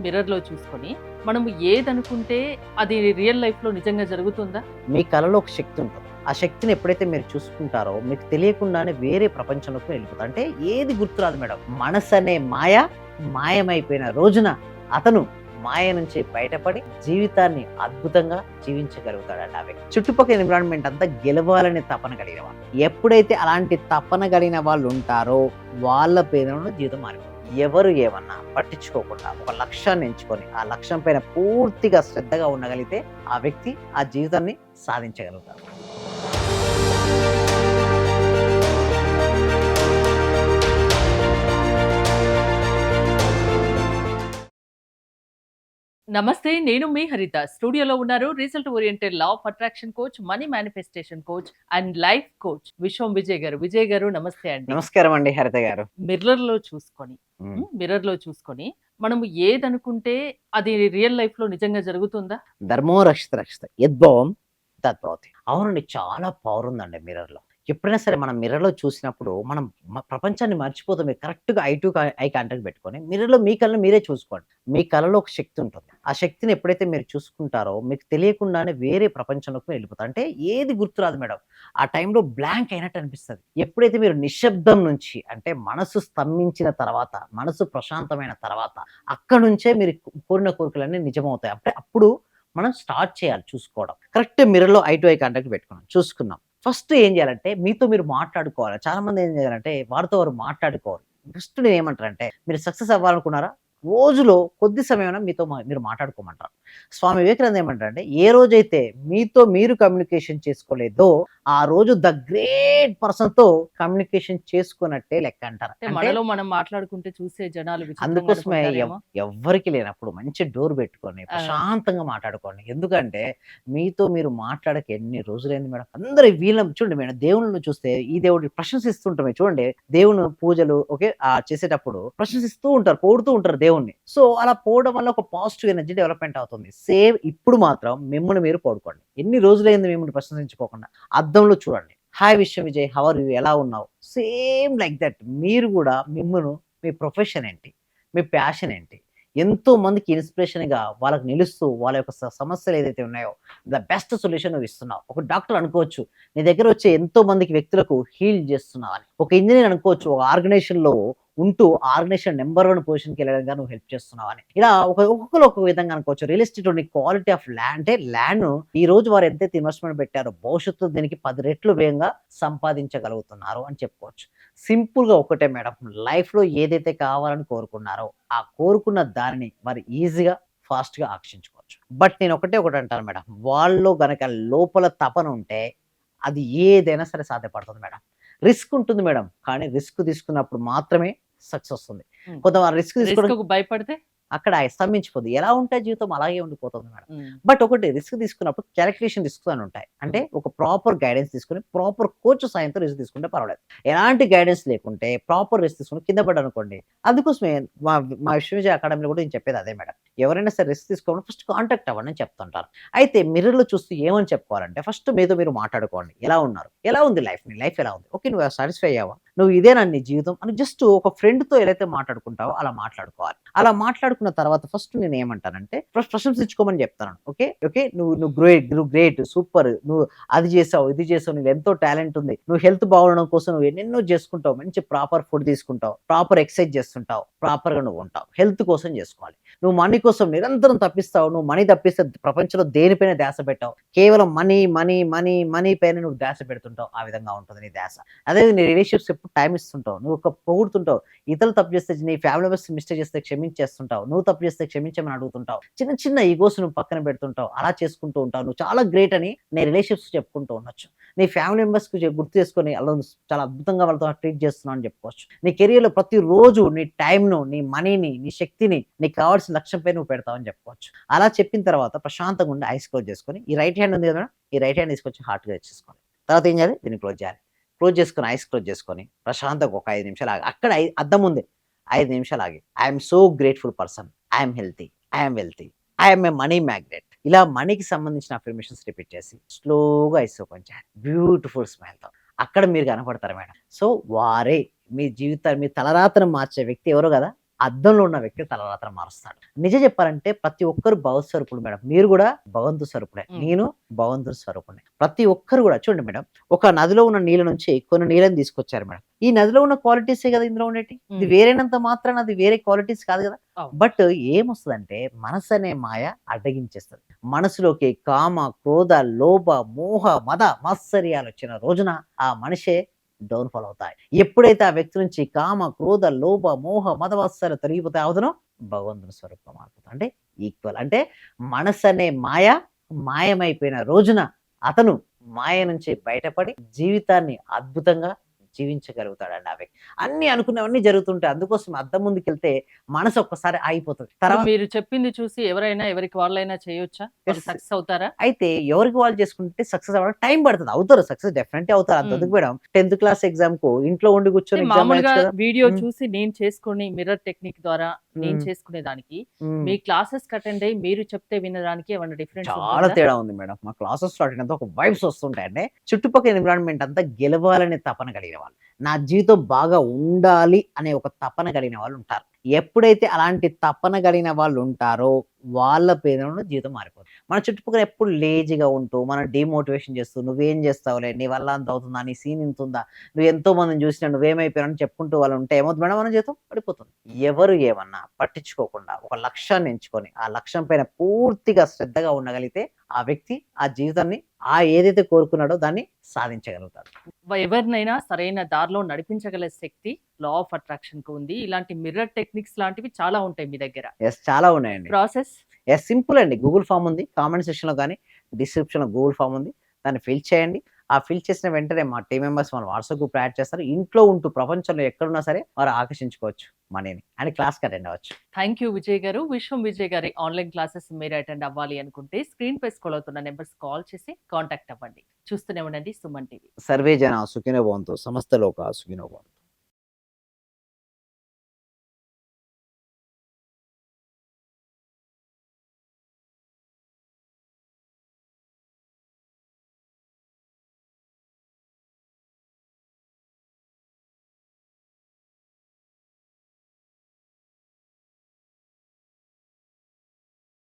మిర్రర్‌లో చూసుకొని, మనము ఏదనుకుంటే అది రియల్ లైఫ్‌లో నిజంగా జరుగుతుందా? మీ కలలో ఒక శక్తి ఉంటుంది. ఆ శక్తిని ఎప్పుడైతే మీరు చూసుకుంటారో మీకు తెలియకుండానే వేరే ప్రపంచంలోకి వెళ్ళిపోతారు. అంటే ఏది గుర్తురాదు మేడం. మనసనే మాయ మాయమైపోయిన రోజున అతను మాయ నుంచి బయటపడి జీవితాన్ని అద్భుతంగా జీవించగలుగుతాడండి ఆ వ్యక్తి. చుట్టుపక్కల ఎన్విరాన్మెంట్ అంతా గెలవాలనే తపన కలిగిన వాళ్ళు. ఎప్పుడైతే అలాంటి తపన కలిగిన వాళ్ళు ఉంటారో వాళ్ళ పేరులో జీవితం మారిపోతుంది. ఎవరు ఏమన్నా పట్టించుకోకుండా ఒక లక్ష్యాన్ని ఎంచుకొని ఆ లక్ష్యం పైన పూర్తిగా శ్రద్ధగా ఉండగలిగితే ఆ వ్యక్తి ఆ జీవితాన్ని సాధించగలుగుతారు. నమస్తే. నేను మీ హరిత. స్టూడియోలో ఉన్నారు result oriented law of attraction coach, money manifestation coach and life coach విశ్వం విజయ్ గారు. విజయ్ గారు నమస్తే అండి. నమస్కారం అండి హరిత గారు. మిర్రర్‌లో చూసుకొని మిర్రర్‌లో చూసుకొని మనము ఏదనుకుంటే అది రియల్ లైఫ్‌లో నిజంగా జరుగుతుందా? ధర్మో రక్షిత రక్షిత యద్భవం తద్భవతి. అవునండి, చాలా పవర్ ఉందండి మిర్రర్‌లో. ఎప్పుడైనా సరే మనం మిర్రర్‌లో చూసినప్పుడు మనం ప్రపంచాన్ని మర్చిపోతాం. మీరు కరెక్ట్‌గా ఐ కాంటాక్ట్ పెట్టుకొని మిర్రర్‌లో మీ కళ్ళని మీరే చూసుకోండి. మీ కళ్ళలో ఒక శక్తి ఉంటుంది. ఆ శక్తిని ఎప్పుడైతే మీరు చూసుకుంటారో మీకు తెలియకుండానే వేరే ప్రపంచంలోకి వెళ్ళిపోతారు. అంటే ఏది గుర్తురాదు మేడం. ఆ టైంలో బ్లాంక్ అయినట్టు అనిపిస్తది. ఎప్పుడైతే మీరు నిశ్శబ్దం నుంచి అంటే మనసు స్తంభించిన తర్వాత, మనసు ప్రశాంతమైన తర్వాత అక్కడి నుంచే మీరు కోరిన కోరికలన్నీ నిజమవుతాయి. అంటే అప్పుడు మనం స్టార్ట్ చేయాలి చూసుకోవడం. కరెక్ట్ మిర్రర్‌లో ఐ టు ఐ కాంటాక్ట్ పెట్టుకున్నాం. చూసుకున్నాం. ఫస్ట్ ఏం చేయాలంటే మీతో మీరు మాట్లాడుకోవాలి. చాలామంది ఏం చేయాలంటే వారితో వారు మాట్లాడుకోరు. ఫస్ట్ నేనేమంటానంటే మీరు సక్సెస్ అవ్వాలనుకున్నారా? రోజులో కొద్ది సమయమైనా మీతో మీరు మాట్లాడుకోమంటారు. స్వామి వివేకానంద ఏమంటారంటే ఏ రోజైతే మీతో మీరు కమ్యూనికేషన్ చేసుకోలేదో ఆ రోజు ద గ్రేట్ పర్సన్‌తో కమ్యూనికేషన్ చేసుకున్నట్టే లెక్క అంటారు. అంటే అంటే మనలో మనం మాట్లాడుకుంటే చూసే జనాలు విచిత్రంగా అందుకోసమే అనుకుంటారేమో. ఎవ్వరికి లేనప్పుడు మంచి డోర్ పెట్టుకొని ఆ! ప్రశాంతంగా మాట్లాడుకోండి. ఎందుకంటే మీతో మీరు మాట్లాడక ఎన్ని రోజులైంది మేడం. అందరూ వీళ్ళని చూడండి మేడం, దేవుళ్ళని చూస్తే ఈ దేవుడిని ప్రశంసిస్తుంటామే చూడండి. దేవుని పూజలు ఓకే. చేసేటప్పుడు ప్రశంసిస్తూ ఉంటారు, పొగుడుతూ ఉంటారు దేవుణ్ణి. సో అలా పోవడం వల్ల ఒక పాజిటివ్ ఎనర్జీ డెవలప్‌మెంట్ అవుతుంది. సేమ్ ఇప్పుడు మాత్రం మిమ్మల్ని మీరు పొగుడుకోండి. ఎన్ని రోజులైంది మిమ్మల్ని ప్రశంసించుకోకుండా. అద్దంలో చూడండి. హాయ్ విశ్వ విజయ్, హౌ ఆర్ యూ? ఎలా ఉన్నావు? సేమ్ లైక్ దట్ మీరు కూడా మీ ప్రొఫెషన్ ఏంటి? మీ ప్యాషన్ ఏంటి? ఎంతో మందికి ఇన్‌స్పిరేషన్‌గా వాళ్ళకి నిలుస్తూ వాళ్ళ యొక్క సమస్యలు ఏదైతే ఉన్నాయో ద బెస్ట్ సొల్యూషన్ నువ్వు ఇస్తున్నావు. ఒక డాక్టర్ అనుకోవచ్చు నీ దగ్గర వచ్చే ఎంతో మందికి వ్యక్తులకు హీల్ చేస్తున్నావని. ఒక ఇంజినీర్ అనుకోవచ్చు ఒక ఆర్గనైజేషన్‌లో ఉంటూ ఆర్గనైజేషన్ నంబర్ 1 పొజిషన్‌కి వెళ్ళడంగా నువ్వు హెల్ప్ చేస్తున్నావని. ఇలా ఒక్కొక్కరు ఒక్కొక్క విధంగా అనుకోవచ్చు. రియల్ ఎస్టేట్‌లో నీ క్వాలిటీ ఆఫ్ ల్యాండ్ అంటే ల్యాండ్‌ను ఈ రోజు వారు ఎంతైతే ఇన్వెస్ట్‌మెంట్ పెట్టారో భవిష్యత్తులో దీనికి 10 రెట్లు వేగంగా సంపాదించగలుగుతున్నారు అని చెప్పుకోవచ్చు. సింపుల్‌గా ఒక్కటే మేడం. లైఫ్‌లో ఏదైతే కావాలని కోరుకున్నారో, ఆ కోరుకున్న దానిని మరి ఈజీగా, ఫాస్ట్‌గా ఆకర్షించుకోవచ్చు. బట్ నేను ఒకటే అంటాను మేడం. వాళ్ళలో గనక లోపల తపన ఉంటే, అది ఏదైనా సరే సాధ్యపడుతుంది మేడం. రిస్క్ ఉంటుంది మేడం. కానీ రిస్క్ తీసుకున్నప్పుడు మాత్రమే సక్సెస్ వస్తుంది. హ్మ్. కొంతమంది రిస్క్ తీసుకోవడం రిస్క్‌కు భయపడితే? అక్కడ స్తంభించిపోద్ది. ఎలా ఉంటే జీవితం అలాగే ఉండిపోతుంది మేడం. హ్మ్. బట్ ఒకటి రిస్క్ తీసుకున్నప్పుడు కాలిక్యులేషన్ రిస్క్స్ అని ఉంటాయి. అంటే ఒక ప్రాపర్ గైడెన్స్ తీసుకొని, ప్రాపర్ కోచ్ సాయంతో రిస్క్ తీసుకుంటే పర్వాలేదు. ఎలాంటి గైడెన్స్ లేకుంటే ప్రాపర్ రిస్క్ తీసుకొని కింద పడ్డారనుకోండి. అందుకోసమే మా మా విశ్వవిద్య అకాడమీలో కూడా నేను చెప్పేది అదే మేడం. ఎవరైనా సరే రిస్క్ తీసుకోవడం ఫస్ట్ కాంటాక్ట్ అవ్వండి అని చెప్తుంటాను. అయితే మిర్రర్‌లో చూస్తూ ఏమని చెప్పుకోవాలంటే ఫస్ట్ మీతో మీరు మాట్లాడుకోండి. ఎలా ఉన్నారు? ఎలా ఉంది లైఫ్? నీ లైఫ్ ఎలా ఉంది? ఓకే. నువ్వు సాటిస్ఫై అయ్యావా? నువ్వు ఇదేనా నీ జీవితం? అని జస్ట్ ఒక ఫ్రెండ్‌తో ఎలా అయితే మాట్లాడుకుంటావో అలా మాట్లాడుకోవాలి. అలా మాట్లాడుకున్న తర్వాత ఫస్ట్ నేనేమంటానంటే ఫస్ట్ ప్రశంసించుకోమని చెప్తాను. ఓకే. ఓకే. నువ్వు గ్రేట్, సూపర్. నువ్వు అది చేసావు, ఇది చేసావు. నీలో ఎంతో టాలెంట్ ఉంది. నువ్వు హెల్త్ బాగుండడం కోసం నువ్వు ఎన్నెన్నో చేసుకుంటావు. మంచి ప్రాపర్ ఫుడ్ తీసుకుంటావు. ప్రాపర్ ఎక్సర్సైజ్ చేస్తుంటావు. ప్రాపర్‌గా నువ్వు ఉంటావు. హెల్త్ కోసం చేసుకోవాలి. నువ్వు మనీ కోసం నిరంతరం తప్పిస్తావు. నువ్వు మనీ తప్పిస్తే ప్రపంచంలో దేనిపైన ధ్యాస పెట్టావు. కేవలం మనీ, మనీ, మనీ, మనీ పైన నువ్వు ధ్యాస పెడుతుంటావు. ఆ విధంగా ఉంటుంది నీ ధ్యాస. అదే నీ రిలేషన్‌షిప్స్ ఎప్పుడు టైమ్ ఇస్తుంటావు. నువ్వు ఒక పొగుడుతుంటావు. ఇతరులు తప్పు చేస్తే నీ ఫ్యామిలీ మెంబర్స్ మిస్టేక్ చేస్తే క్షమించేస్తుంటావు. నువ్వు తప్పు చేస్తే క్షమించమని అడుగుతుంటావు. చిన్న చిన్న ఈగోస్ నువ్వు పక్కన పెడుతుంటావు. అలా చేసుకుంటూ ఉంటావు. నువ్వు చాలా గ్రేట్ అని నీ రిలేషన్‌షిప్స్ చెప్పుకుంటూ ఉండొచ్చు. నీ ఫ్యామిలీ మెంబర్స్‌కి గుర్తు చేసుకొని అలా చాలా అద్భుతంగా వాళ్ళతో ట్రీట్ చేస్తున్నావు అని చెప్పుకోవచ్చు. నీ కెరియర్‌లో ప్రతిరోజు నీ టైమ్‌ను, నీ మనీని, నీ శక్తిని నీకు కావాల్సిన లక్ష్యంపై నువ్వు పెడతావని చెప్పుకోవచ్చు. అలా చెప్పిన తర్వాత ప్రశాంతంగా ఉండి ఐస్ క్లోజ్ చేసుకొని ఈ రైట్ హ్యాండ్ ఉంది కదా మేడం, ఈ రైట్ హ్యాండ్ తీసుకొచ్చి హార్ట్‌గా ఇచ్చేసుకోవాలి. తర్వాత ఏం చేయాలి? దీన్ని క్లోజ్ చేయాలి. క్లోజ్ చేసుకొని ఐస్ క్లోజ్ చేసుకొని ప్రశాంతంగా ఒక 5 నిమిషాలు ఆగి అక్కడ అద్దం ఉంది. 5 నిమిషాలు ఆగి I am so grateful person. I am healthy. I am wealthy. I am a money magnet. ఇలా మనీకి సంబంధించిన అఫర్మేషన్స్ రిపీట్ చేసి స్లోగా ఐస్ ఓపెన్ చేయాలి. బ్యూటిఫుల్ స్మైల్‌తో. అక్కడ మీరు కనపడతారు మేడం. సో వారే మీ జీవితాన్ని మీ తలరాతను మార్చే వ్యక్తి ఎవరో కదా! అద్దంలో ఉన్న వ్యక్తి తలరాత్ర మారుస్తాడు. నిజం చెప్పాలంటే ప్రతి ఒక్కరు భగవత్ స్వరూపుడు మేడం. మీరు కూడా భగవంతుడి స్వరూపుడే. హ్మ్. నేను భగవంతుడి స్వరూపుడిని. ప్రతి ఒక్కరు కూడా చూడండి మేడం, ఒక నదిలో ఉన్న నీళ్ళ నుంచి కొన్ని నీళ్ళని తీసుకొచ్చారు మేడం. ఈ నదిలో ఉన్న క్వాలిటీసే కదా ఇందులో ఉండేటి. ఇది హ్మ్. వేరైనంత మాత్రాన అది వేరే క్వాలిటీస్ కాదు కదా. అవును. బట్ ఏమొస్తదంటే మనసు అనే మాయ అడ్డగించేస్తది. మనసులోకి కామ, క్రోధ, లోభ, మోహ, మద, మాత్సర్యాలు వచ్చిన రోజున ఆ మనిషే డౌన్‌ఫాల్ అవుతాయి. ఎప్పుడైతే ఆ వ్యక్తి నుంచి కామ, క్రోధ, లోభ, మోహ, మద, మాత్సర్యాలు తొలగిపోతాయి అవుదునో భగవంతుని స్వరూపంగా మారిపోతాడు. అంటే ఈక్వల్. అంటే మనసనే మాయ మాయమైపోయిన రోజున అతను మాయ నుంచి బయటపడి జీవితాన్ని అద్భుతంగా జీవించగలుగుతాడండి ఆ వ్యక్తి. అన్నీ అనుకున్నవన్నీ జరుగుతుంటాయి. అందుకోసం అద్దం ముందుకెళ్తే మనసు ఒక్కసారి ఆగిపోతది. ఇప్పుడు తర్వాత మీరు చెప్పింది చూసి ఎవరైనా ఎవరికి వాళ్ళైనా చేయొచ్చా? వాళ్ళు యెస్. సక్సెస్ అవుతారా? అయితే ఎవరికి వాళ్ళు చేసుకుంటే సక్సెస్ అవ్వడానికి టైం పడతది. అవుతారు. సక్సెస్ డెఫినెట్‌లీ అవుతారు. హ్మ్. అంతెందుకు మేడం 10థ్ క్లాస్ ఎగ్జామ్‌కు ఇంట్లో ఉండి అంటే కూర్చొని ఎగ్జామ్ మామూలుగా రాయొచ్చు కదా! వీడియో హ్మ్. చూసి నేను చేసుకొని మిర్రర్ టెక్నిక్ ద్వారా నేను హ్మ్. చేసుకునే దానికి, హ్మ్. మీ క్లాసెస్‌కి అటెండ్ అయ్యి మీరు చెప్తే వినడానికి ఏమన్నా డిఫరెన్స్ చాలా ఉంటుందా? తేడా ఉంది మేడం. మా క్లాసెస్ స్టార్ట్ అయినంత ఒక వైబ్స్ వస్తుంటాయండి. చుట్టుపక్కల ఎన్విరాన్మెంట్ అంతా గెలవాలనే తపన కలిగిన వాళ్ళు. నా జీవితం బాగా ఉండాలి అనే ఒక తపన కలిగిన వాళ్ళు ఉంటారు. ఎప్పుడైతే అలాంటి తపన కలిగిన వాళ్ళు ఉంటారో వాళ్ళ పేరున జీవితం మారిపోతుంది. మన చుట్టుపక్కల ఎప్పుడు లేజీగా ఉంటూ, మనం డీమోటివేషన్ చేస్తూ, "నువ్వేం చేస్తావులే, నీ వల్ల అంత అవుతుందా? నీ సీన్ ఇంతుందా? నువ్వు ఎంతో మందిని చూసినా నువ్వేమైపోయావు" అని చెప్పుకుంటూ వాళ్ళు ఉంటే ఏమవుతుంది మేడం మన జీవితం పడిపోతుంది. ఎవరు ఏమన్నా పట్టించుకోకుండా ఒక లక్ష్యాన్ని ఎంచుకొని, ఆ లక్ష్యం పైన పూర్తిగా శ్రద్ధగా ఉండగలిగితే ఆ వ్యక్తి ఆ జీవితాన్ని ఏదైతే కోరుకున్నాడో దాన్ని సాధించగలుగుతాడు. ఎవరినైనా సరైన దారిలో నడిపించగల శక్తి లా ఆఫ్ అట్రాక్షన్‌కి ఉంది. ఇలాంటి మిర్రర్ టెక్నిక్స్ లాంటివి చాలా ఉంటాయి మీ దగ్గర. యెస్. చాలా ఉన్నాయండి. ప్రాసెస్ సింపుల్ అండి. గూగుల్ ఫార్మ్ ఉంది. కామెంట్ సెక్షన్‌లో గాని, డిస్క్రిప్షన్‌లో గూగుల్ ఫార్మ్ ఉంది. దాన్ని ఫిల్ చేయండి. ఆ ఫిల్ చేసిన వెంటనే మా టీమ్ మెంబర్స్ మన వాట్సాప్ గ్రూప్‌లో యాడ్ చేస్తారు. ఇంట్లో ఉంటూ ప్రపంచంలో ఎక్కడున్నా సరే వారు ఆకర్షించుకోవచ్చు మనీని. అండ్ క్లాస్‌కి అటెండ్ అవ్వచ్చు. థాంక్ యూ విజయ్ గారు. విశ్వం విజయ్ గారి ఆన్‌లైన్ క్లాసెస్ మీరు అటెండ్ అవ్వాలి అనుకుంటే స్క్రీన్ పై స్క్రోల్ అవుతున్న నంబర్స్ కాల్ చేసి కాంటాక్ట్ అవ్వండి. చూస్తూనే ఉండండి సుమన్ టీవీ. సర్వే జన సుఖినో భవంతు. సమస్త లోకా సుఖినో భవంతు.